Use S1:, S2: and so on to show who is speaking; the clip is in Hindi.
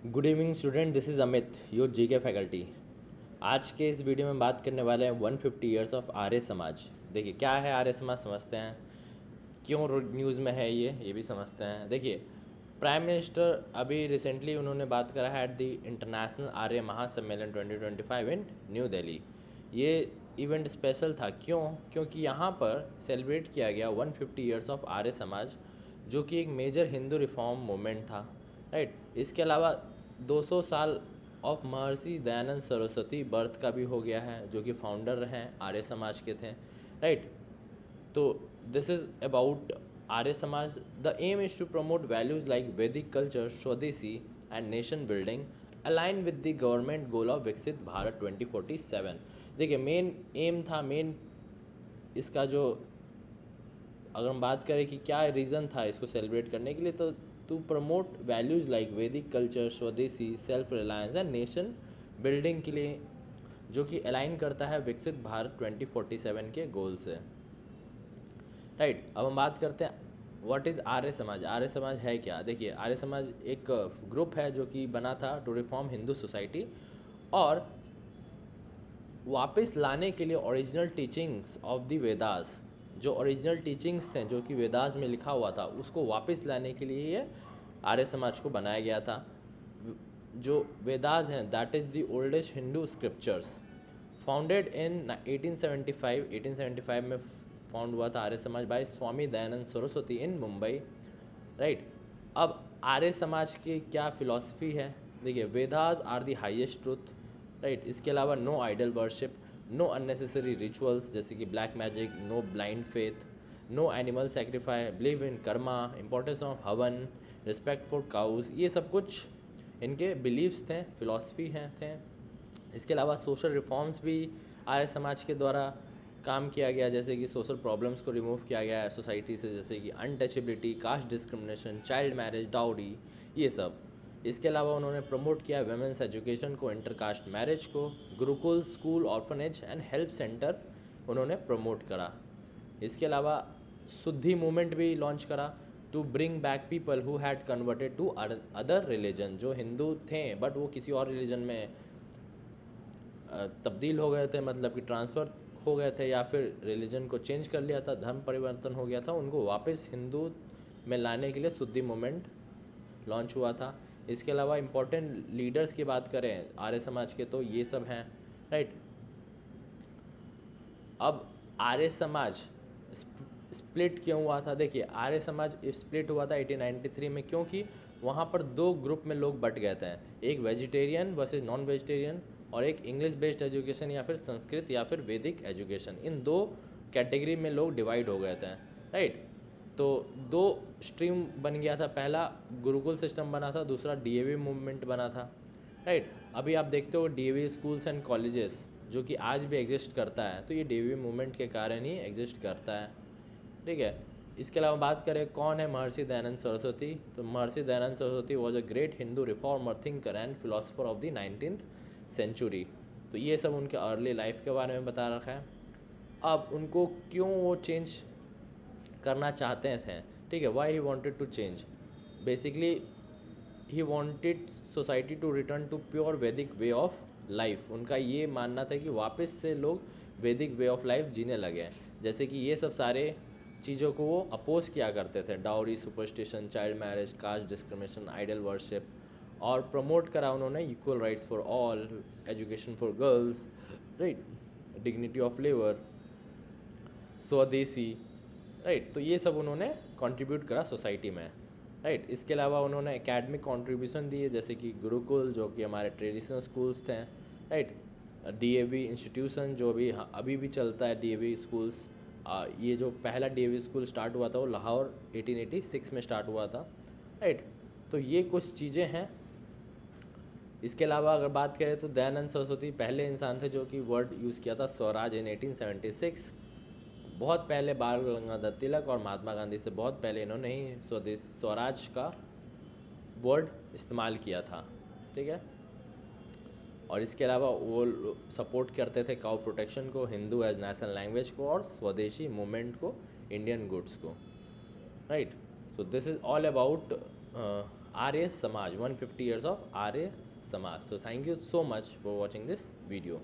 S1: Good evening student, this is Amit, your GK faculty. आज के इस वीडियो में बात करने वाले हैं 150 ईयर्स ऑफ आर्य समाज। देखिए क्या है आर्य समाज, समझते हैं। क्यों न्यूज़ में है ये भी समझते हैं। देखिए, प्राइम मिनिस्टर अभी रिसेंटली उन्होंने बात करा है एट द इंटरनेशनल आर्य महासम्मेलन 2025 इन न्यू दिल्ली। ये इवेंट स्पेशल था, क्योंकि यहाँ पर सेलिब्रेट किया गया 150 ईयर्स ऑफ आर्य समाज, जो कि एक मेजर हिंदू रिफॉर्म मूवमेंट था, राइट। इसके अलावा 200 साल of Maharshi Dayanand Saraswati birth का भी हो गया है, जो कि फाउंडर हैं आर्य समाज के थे, राइट। तो this is about Arya Samaj. The aim is to promote values like Vedic culture, swadeshi and nation building align with the government goal of Viksit Bharat 2047। देखिए मेन एम था, मेन इसका जो अगर हम बात करें कि क्या रीज़न था इसको सेलिब्रेट करने के लिए, तो to promote values like Vedic culture, स्वदेशी, self reliance and nation building के लिए, जो कि अलाइन करता है विकसित भारत 2047 के गोल से, राइट। अब हम बात करते हैं व्हाट इज़ आर्य समाज। आर्य समाज है क्या? देखिए, आर्य समाज एक ग्रुप है जो कि बना था टू रिफॉर्म हिंदू सोसाइटी और वापस लाने के लिए original teachings of the Vedas. जो ओरिजिनल टीचिंग्स थे जो कि वेदास में लिखा हुआ था, उसको वापस लाने के लिए ये आर्य समाज को बनाया गया था। जो वेदास हैं, that is the oldest Hindu scriptures, founded in 1875 में फाउंड हुआ था Arya Samaj by Swami Dayanand Saraswati in Mumbai, right. अब आर्य समाज की क्या फ़िलॉसफी है? देखिए, Vedas are the highest truth, right. इसके अलावा no idol worship, no unnecessary rituals जैसे कि black magic, no blind faith, no animal sacrifice, believe in karma, importance of havan, respect for cows, ये सब कुछ इनके बिलीव्स थे, फिलॉसफी हैं थे। इसके अलावा सोशल रिफॉर्म्स भी आर्य समाज के द्वारा काम किया गया, जैसे कि सोशल प्रॉब्लम्स को रिमूव किया गया है सोसाइटी से, जैसे कि untouchability, caste discrimination, child marriage, dowry, ये सब। इसके अलावा उन्होंने प्रमोट किया वेमेंस एजुकेशन को, इंटरकास्ट मैरिज को, gurukul, school, orphanage and help center उन्होंने प्रमोट करा। इसके अलावा शुद्धि मूवमेंट भी लॉन्च करा to bring back people who had converted to other religion. जो हिंदू थे बट वो किसी और रिलीजन में तब्दील हो गए थे, मतलब कि ट्रांसफ़र हो गए थे या फिर रिलीजन को चेंज कर लिया था, धर्म परिवर्तन हो गया था, उनको वापस हिंदू में लाने के लिए शुद्धि मूवमेंट लॉन्च हुआ था। इसके अलावा इम्पोर्टेंट लीडर्स की बात करें आर्य समाज के, तो ये सब हैं, राइट। अब आर्य समाज स्प्लिट क्यों हुआ था? देखिए, आर्य समाज स्प्लिट हुआ था 1893 में, क्योंकि वहाँ पर दो ग्रुप में लोग बट गए थे, एक वेजिटेरियन वर्सेस नॉन वेजिटेरियन और एक इंग्लिश बेस्ड एजुकेशन या फिर संस्कृत या फिर वैदिक एजुकेशन। इन दो कैटेगरी में लोग डिवाइड हो गए थे, राइट। तो दो स्ट्रीम बन गया था, पहला गुरुकुल सिस्टम बना था, दूसरा डीएवी मूवमेंट बना था, राइट। अभी आप देखते हो डीएवी स्कूल्स एंड कॉलेजेस जो कि आज भी एग्जिस्ट करता है, तो ये डीएवी मूवमेंट के कारण ही एग्जिस्ट करता है, ठीक है। इसके अलावा बात करें कौन है महर्षि दयानंद सरस्वती, तो Maharshi Dayanand Saraswati was a great Hindu reformer, thinker and philosopher of the 19th century. तो ये सब उनके अर्ली लाइफ के बारे में बता रखा है। अब उनको क्यों वो चेंज करना चाहते थे, ठीक है, why he wanted to change. Basically he wanted society to return to pure Vedic way of life. उनका ये मानना था कि वापस से लोग वैदिक वे ऑफ लाइफ जीने लगे, जैसे कि ये सब सारे चीज़ों को वो अपोज किया करते थे, dowry, superstition, child marriage, caste discrimination, idol worship, और प्रमोट करा उन्होंने equal rights for all, education for girls, right, dignity of labour, swadeshi, right. तो ये सब उन्होंने कंट्रीब्यूट करा सोसाइटी में, राइट। इसके अलावा उन्होंने एकेडमिक कंट्रीब्यूशन दिए, जैसे कि गुरुकुल जो कि हमारे ट्रेडिशनल स्कूल्स थे, राइट। डीएवी इंस्टीट्यूशन जो भी अभी भी चलता है, डीएवी स्कूल्स। ये जो पहला डीएवी स्कूल स्टार्ट हुआ था वो लाहौर 1886 में स्टार्ट हुआ था, राइट। तो ये कुछ चीज़ें हैं। इसके अलावा अगर बात करें तो दयानंद सरस्वती पहले इंसान थे जो कि वर्ड यूज़ किया था स्वराज इन 1876। बहुत पहले बाल गंगाधर तिलक और महात्मा गांधी से बहुत पहले इन्होंने ही स्वराज का वर्ड इस्तेमाल किया था, ठीक है। और इसके अलावा वो सपोर्ट करते थे काउ प्रोटेक्शन को, हिंदू एज नेशनल लैंग्वेज को, और स्वदेशी मूवमेंट को, इंडियन गुड्स को, right. So this is all about Arya Samaj, 150 years of Arya Samaj. So thank you so much for watching this video.